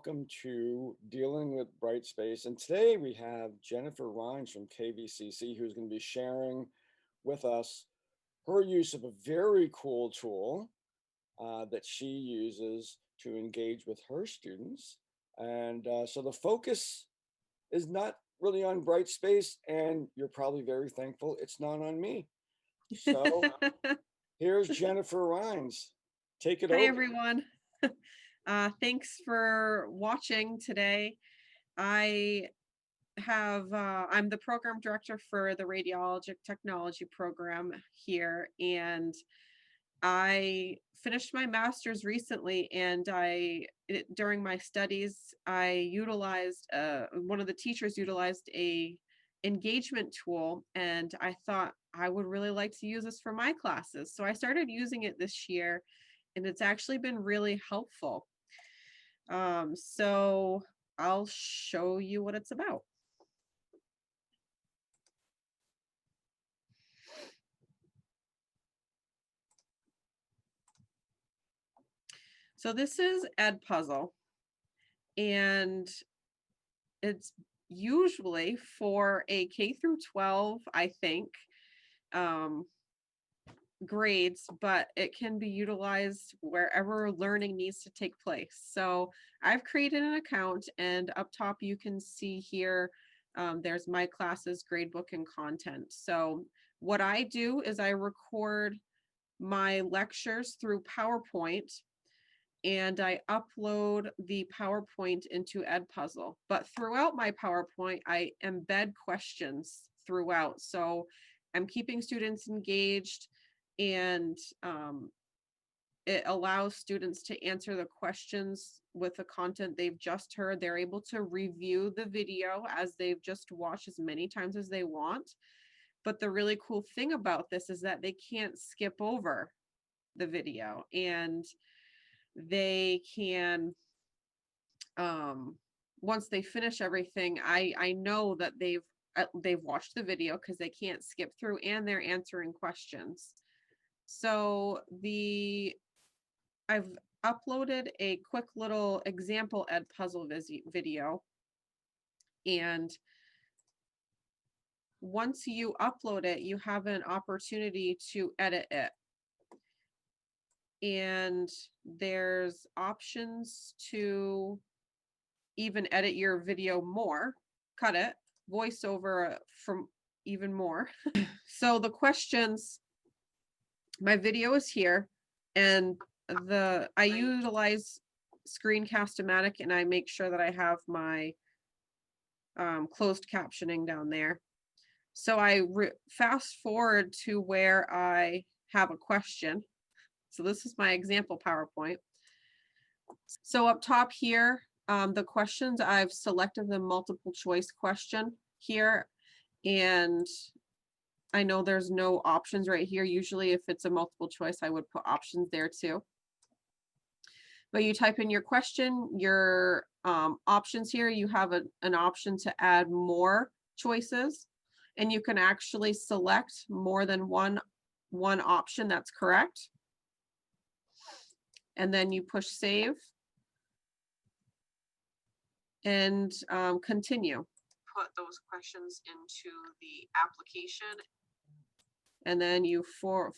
welcome to Dealing with Brightspace. And today we have Jennifer Rines from KVCC, who's going to be sharing with us her use of a very cool tool that she uses to engage with her students. And so the focus is not really on Brightspace, and you're probably very thankful it's not on me. So here's Jennifer Rines. Take it over. Hi, everyone. Thanks for watching today. I'm the program director for the radiologic technology program here, and I finished my master's recently, and during my studies, I utilized, one of the teachers utilized a engagement tool, and I thought I would really like to use this for my classes. So I started using it this year, and it's actually been really helpful. So I'll show you what it's about. So this is EdPuzzle, and it's usually for a K through 12, I think, grades, but it can be utilized wherever learning needs to take place. So I've created an account, and up top you can see here, there's my classes, gradebook, and content. So what I do is I record my lectures through PowerPoint, and I upload the PowerPoint into EdPuzzle. But throughout my PowerPoint, I embed questions throughout. So I'm keeping students engaged, and it allows students to answer the questions with the content they've just heard. They're able to review the video as they've just watched as many times as they want. But the really cool thing about this is that they can't skip over the video, and they can, once they finish everything, I know that they've watched the video because they can't skip through, and they're answering questions. So I've uploaded a quick little example EdPuzzle video, and once you upload it, you have an opportunity to edit it. And there's options to even edit your video more, cut it, voice over from even more. So the questions, my video is here, and I utilize Screencast-O-Matic, and I make sure that I have my closed captioning down there. So I fast forward to where I have a question. So this is my example PowerPoint. So up top here, the questions, I've selected the multiple choice question here, and I know there's no options right here. Usually if it's a multiple choice, I would put options there too. But you type in your question, your options here, you have an option to add more choices, and you can actually select more than one option that's correct. And then you push save and continue. Put those questions into the application, and then you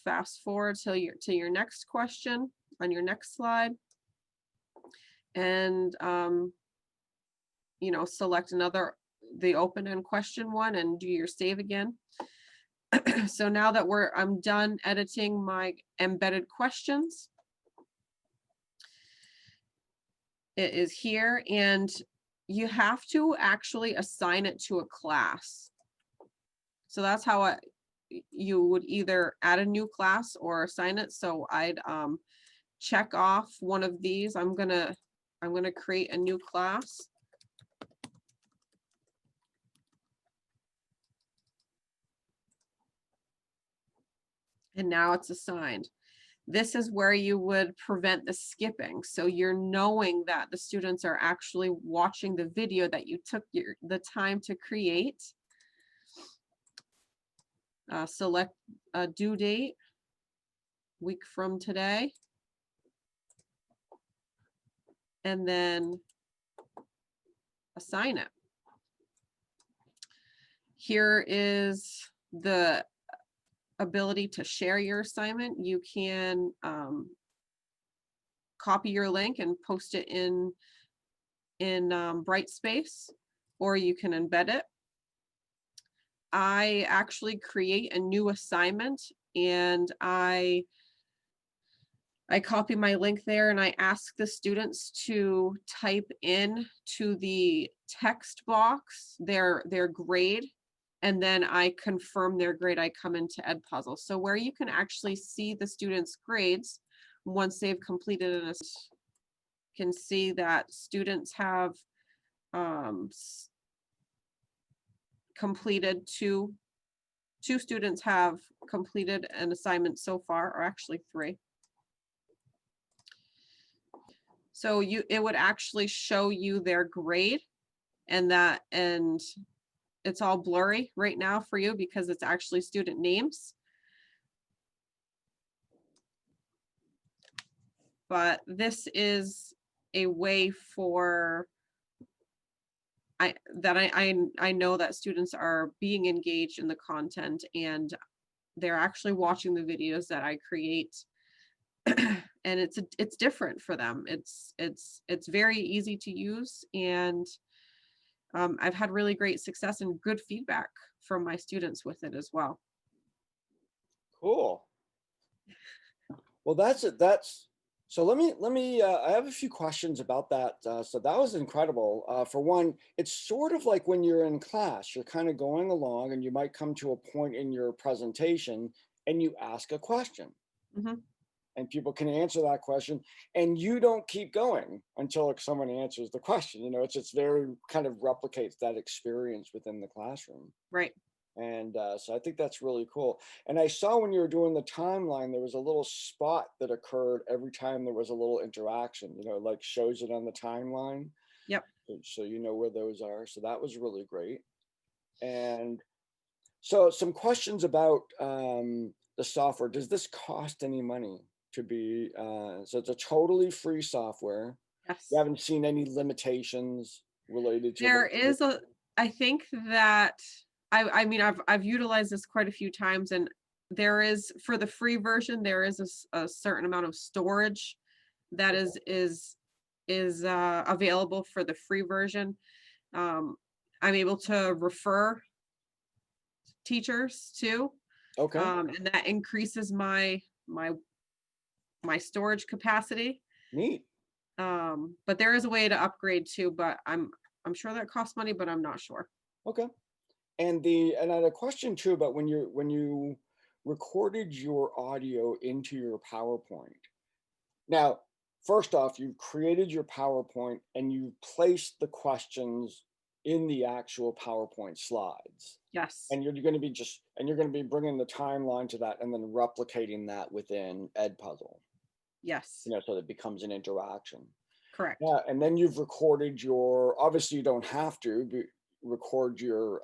fast forward to your next question on your next slide, and select the open-end question one, and do your save again. So now that I'm done editing my embedded questions, it is here, and you have to actually assign it to a class. So that's how you would either add a new class or assign it. So I'd check off one of these. I'm gonna create a new class. And now it's assigned. This is where you would prevent the skipping. So you're knowing that the students are actually watching the video that you took the time to create. Select a due date, week from today. And then assign it. Here is the ability to share your assignment. You can copy your link and post it in Brightspace, or you can embed it. I actually create a new assignment, and I copy my link there, and I ask the students to type in to the text box their grade, and then I confirm their grade. I come into EdPuzzle. So where you can actually see the students' grades once they've completed an assignment, can see that students have completed two students have completed an assignment so far, or actually 3. So it would actually show you their grade, and it's all blurry right now for you because it's actually student names. But this is a way for I know that students are being engaged in the content, and they're actually watching the videos that I create. And it's different for them. It's very easy to use, and I've had really great success and good feedback from my students with it as well. Cool. Well, that's it. So let me I have a few questions about that. So that was incredible. For one, it's sort of like when you're in class, you're kind of going along, and you might come to a point in your presentation and you ask a question. Mm-hmm. And people can answer that question, and you don't keep going until someone answers the question. You know, it's very kind of replicates that experience within the classroom. Right. And so I think that's really cool. And I saw when you were doing the timeline, there was a little spot that occurred every time there was a little interaction, you know, like shows it on the timeline. Yep. So you know where those are. So that was really great. And so some questions about the software. Does this cost any money to be, so it's a totally free software. Yes. You haven't seen any limitations related to there is a, I think that I mean, I've utilized this quite a few times, and there is, for the free version, there is a certain amount of storage that is available for the free version. I'm able to refer teachers too. Okay. And that increases my storage capacity. Neat. But there is a way to upgrade too, but I'm sure that costs money, but I'm not sure. Okay. And I had a question too about when you recorded your audio into your PowerPoint. Now, first off, you've created your PowerPoint and you placed the questions in the actual PowerPoint slides. Yes. And you're going to be bringing the timeline to that and then replicating that within EdPuzzle. Yes. You know, so that it becomes an interaction. Correct. Yeah, and then you've recorded obviously you don't have to record your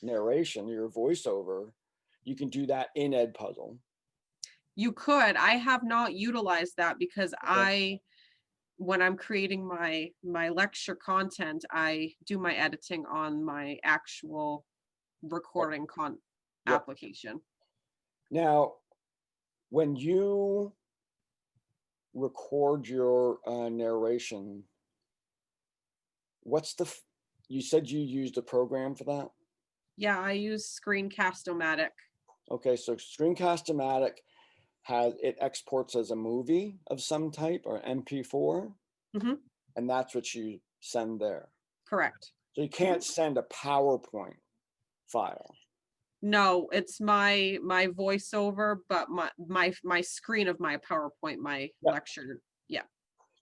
narration, your voiceover. You can do that in EdPuzzle. You could. I have not utilized that because when I'm creating my lecture content, I do my editing on my actual recording application. Now, when you record your narration, you said you used a program for that? Yeah, I use Screencast-O-Matic. Okay, so Screencast-O-Matic it exports as a movie of some type, or MP4, and that's what you send there. Correct. So you can't send a PowerPoint file. No, it's my voiceover, but my screen of my PowerPoint, my lecture. Yeah.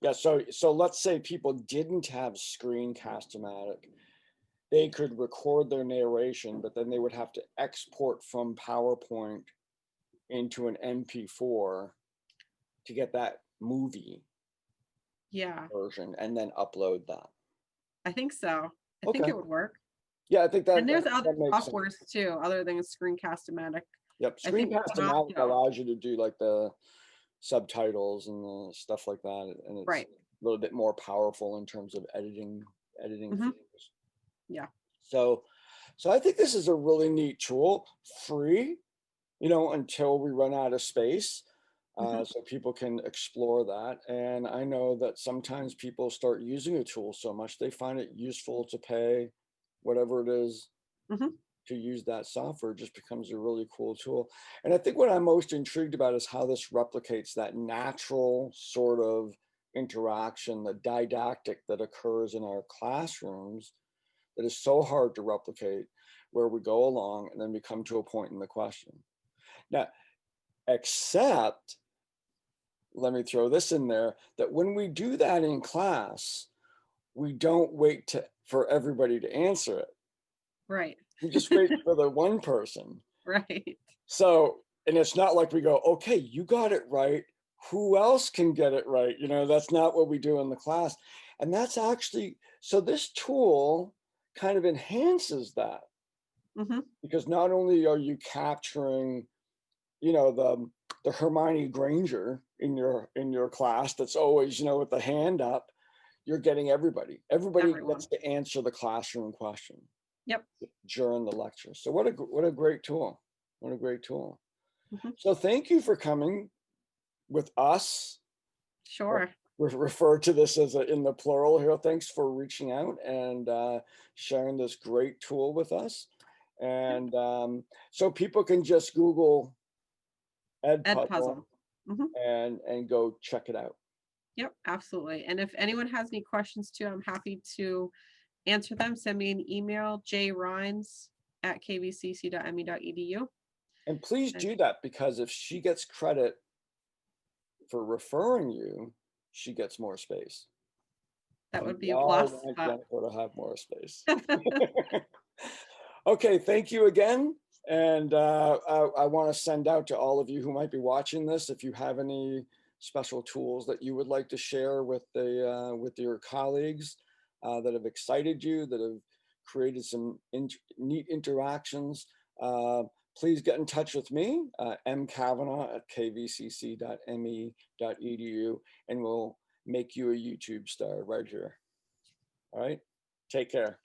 Yeah. So let's say people didn't have Screencast-O-Matic. They could record their narration, but then they would have to export from PowerPoint into an MP4 to get that movie version and then upload that. I think so. I think it would work. Yeah, I think that. And there's other softwares too, other than Screencast-O-Matic. Yep, Screencast-O-Matic allows you to do like the subtitles and the stuff like that, and it's a little bit more powerful in terms of editing editing Mhm. features. Yeah. So I think this is a really neat tool, free, until we run out of space. Mhm. So people can explore that. And I know that sometimes people start using a tool so much, they find it useful to pay whatever it is Mhm. to use that software. It just becomes a really cool tool. And I think what I'm most intrigued about is how this replicates that natural sort of interaction, the didactic that occurs in our classrooms that is so hard to replicate, where we go along and then we come to a point in the question. Now, except, let me throw this in there, that when we do that in class, we don't wait for everybody to answer it. Right. We just wait for the one person. Right. So, and it's not like we go, okay, you got it right. Who else can get it right? That's not what we do in the class. And that's actually, so this tool kind of enhances that, Mhm. because not only are you capturing, the Hermione Granger in your class that's always, with the hand up, you're getting everybody. Everybody Everyone. gets to answer the classroom question Yep. during the lecture. So what a great tool. What a great tool. Mhm. So thank you for coming with us. Sure. We refer to this as in the plural here. Thanks for reaching out and sharing this great tool with us. Yep. And so people can just Google EdPuzzle EdPuzzle. Mhm. and go check it out. Yep, absolutely. And if anyone has any questions too, I'm happy to answer them. Send me an email, jrines@kvcc.me.edu. And please And do that, because if she gets credit for referring you, she gets more space. that And would we be a all plus. want But Jennifer to have more space. Okay, thank you again. And I want to send out to all of you who might be watching this, if you have any special tools that you would like to share with with your colleagues that have excited you, that have created some neat interactions, please get in touch with me, mkavanaugh@kvcc.me.edu, and we'll make you a YouTube star right here. All right, take care.